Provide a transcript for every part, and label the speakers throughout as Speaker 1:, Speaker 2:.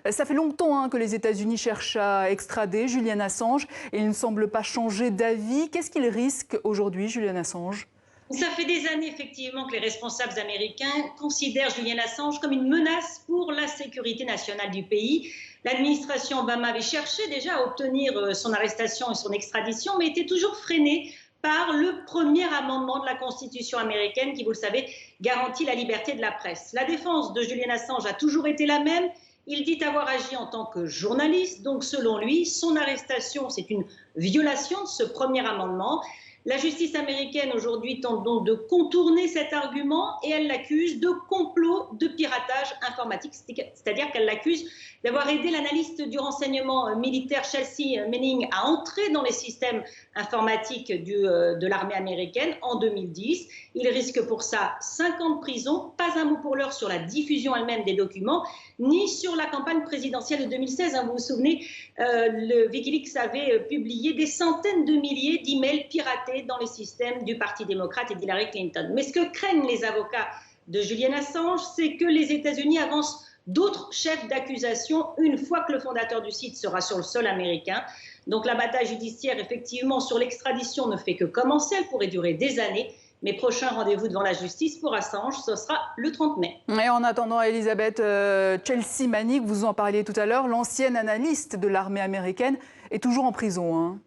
Speaker 1: Ça fait longtemps que les États-Unis cherchent à extrader Julian Assange et il ne semble pas changer d'avis. Qu'est-ce qu'il risque aujourd'hui, Julian Assange ?
Speaker 2: Ça fait des années, effectivement, que les responsables américains considèrent Julian Assange comme une menace pour la sécurité nationale du pays. L'administration Obama avait cherché déjà à obtenir son arrestation et son extradition, mais était toujours freinée par le premier amendement de la Constitution américaine qui, vous le savez, garantit la liberté de la presse. La défense de Julian Assange a toujours été la même. Il dit avoir agi en tant que journaliste, donc selon lui, son arrestation, c'est une violation de ce premier amendement. La justice américaine aujourd'hui tente donc de contourner cet argument et elle l'accuse de complot de piratage informatique, c'est-à-dire qu'elle l'accuse d'avoir aidé l'analyste du renseignement militaire Chelsea Manning à entrer dans les systèmes informatiques de l'armée américaine en 2010. Il risque pour ça 5 ans de prison, pas un mot pour l'heure sur la diffusion elle-même des documents, ni sur la campagne présidentielle de 2016. Vous vous souvenez, le Wikileaks avait publié des centaines de milliers d'emails piratés dans les systèmes du Parti démocrate et d'Hillary Clinton. Mais ce que craignent les avocats de Julian Assange, c'est que les États-Unis avancent d'autres chefs d'accusation une fois que le fondateur du site sera sur le sol américain. Donc la bataille judiciaire, effectivement, sur l'extradition ne fait que commencer. Elle pourrait durer des années. Mais prochain rendez-vous devant la justice pour Assange, ce sera le 30 mai.
Speaker 1: Et en attendant, Elisabeth, Chelsea Manning, vous en parliez tout à l'heure, l'ancienne analyste de l'armée américaine, est toujours en prison.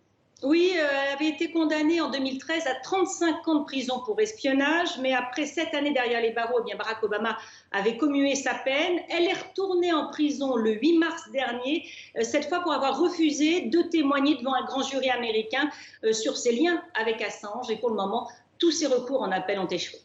Speaker 2: Oui, elle avait été condamnée en 2013 à 35 ans de prison pour espionnage, mais après 7 années derrière les barreaux, Barack Obama avait commué sa peine. Elle est retournée en prison le 8 mars dernier, cette fois pour avoir refusé de témoigner devant un grand jury américain sur ses liens avec Assange. Et pour le moment, tous ses recours en appel ont échoué.